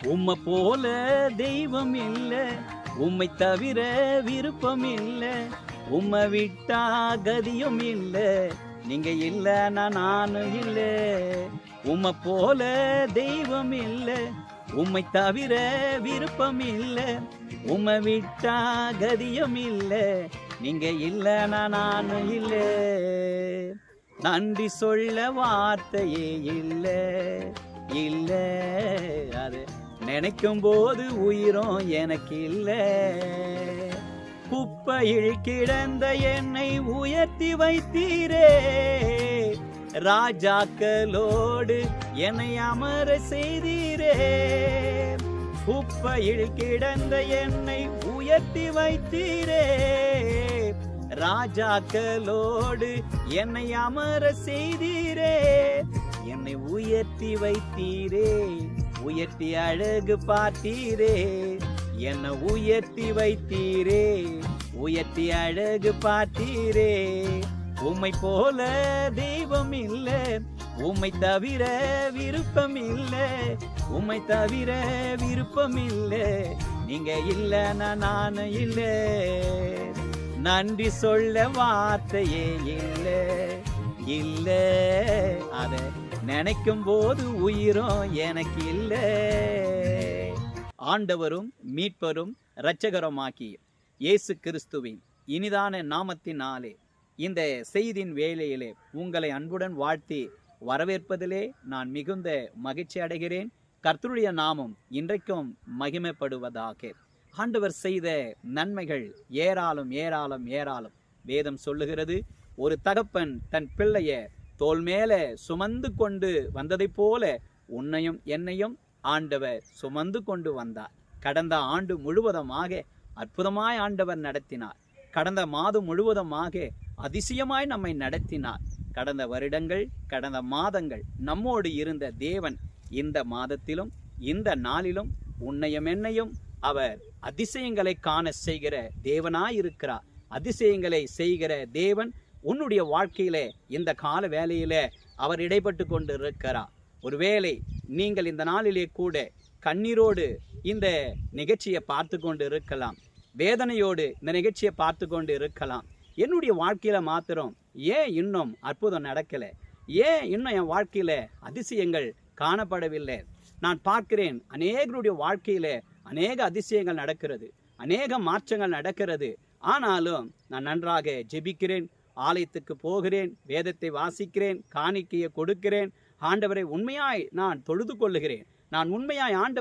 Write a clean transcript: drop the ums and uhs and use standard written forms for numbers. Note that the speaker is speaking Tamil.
உம்மை போல தெய்வம் இல்ல, உம்மை தவிர விருப்பம் இல்ல, உம்மை விட்டா கதியும் இல்ல, நீங்க இல்லன்னா நானும் இல்ல. உம்மை போல தெய்வம் இல்ல, உம்மை தவிர விருப்பம் இல்ல, உம்மை விட்டா கதியும் இல்ல, நீங்க இல்லன்னா நானும் இல்ல. நன்றி சொல்ல வார்த்தையே இல்ல இல்ல, அது நினைக்கும் போது உயிரும் எனக்கு இல்ல. குப்பையில் கிடந்த என்னை உயர்த்தி வைத்தீரே, ராஜாக்களோடு என்னை அமர செய்தீரே. குப்பையில் கிடந்த என்னை உயர்த்தி வைத்தீரே, ராஜாக்களோடு என்னை அமர செய்தீரே. என்னை உயர்த்தி வைத்தீரே, உயர்த்தி அழகு பார்த்தீரே. என்னை உயர்த்தி வைத்தீரே, உயர்த்தி அழகு பார்த்தீரே. உம்மை போல தெய்வம் இல்ல, உம்மை தவிர விருப்பம் இல்ல, உம்மை தவிர விருப்பம் இல்ல, நீங்க இல்லன்னா நானும் இல்ல. நன்றி சொல்ல வார்த்தையே இல்ல இல்ல, அத நினைக்கும் போது உயிரும் எனக்கு இல்ல. ஆண்டவரும் மீட்பரும் இரட்சகருமாகிய இயேசு கிறிஸ்துவின் இனிதான நாமத்தினாலே இந்த செய்தியின் வேளையிலே உங்களை அன்புடன் வாழ்த்தி வரவேற்பதிலே நான் மிகுந்த மகிழ்ச்சி அடைகிறேன். கர்த்தருடைய நாமம் இன்றைக்கும் மகிமைப்படுவதாக. ஆண்டவர் செய்த நன்மைகள் ஏராளம் ஏராளம் ஏராளம். வேதம் சொல்லுகிறது, ஒரு தகப்பன் தன் பிள்ளைய தோள் மேல சுமந்து கொண்டு வந்ததை போல உன்னையும் என்னையும் ஆண்டவர் சுமந்து கொண்டு வந்தார். கடந்த ஆண்டு முழுவதுமாக அற்புதமாய் ஆண்டவர் நடத்தினார். கடந்த மாதம் முழுவதுமாக அதிசயமாய் நம்மை நடத்தினார். கடந்த வருடங்கள், கடந்த மாதங்கள் நம்மோடு இருந்த தேவன் இந்த மாதத்திலும் இந்த நாளிலும் உன்னையும் என்னையும் அவர் அதிசயங்களை காண செய்கிற தேவனாயிருக்கிறார். அதிசயங்களை செய்கிற தேவன் உன்னுடைய வாழ்க்கையிலே இந்த கால வேளையிலே அவர் இடைப்பட்டு கொண்டு இருக்கிறார். ஒருவேளை நீங்கள் இந்த நாளிலே கூட கண்ணீரோடு இந்த நிகழ்ச்சியை பார்த்து கொண்டு இருக்கலாம், வேதனையோடு இந்த நிகழ்ச்சியை பார்த்து கொண்டு இருக்கலாம். என்னுடைய வாழ்க்கையில மாத்திரம் ஏன் இன்னும் அற்புதம் நடக்கல, ஏன் இன்னும் என் வாழ்க்கையில அதிசயங்கள் காணப்படவில்லை? நான் பார்க்கிறேன் அநேகருடைய வாழ்க்கையில அநேக அதிசயங்கள் நடக்கிறது, அநேக மாற்றங்கள் நடக்கிறது. ஆனாலும் நான் நன்றாக ஜெபிக்கிறேன், ஆலயத்துக்கு போகிறேன், வேதத்தை வாசிக்கிறேன், காணிக்கையை கொடுக்கிறேன், ஆண்டவரை உண்மையாய் நான் தொழுது கொள்ளுகிறேன், நான் உண்மையாய்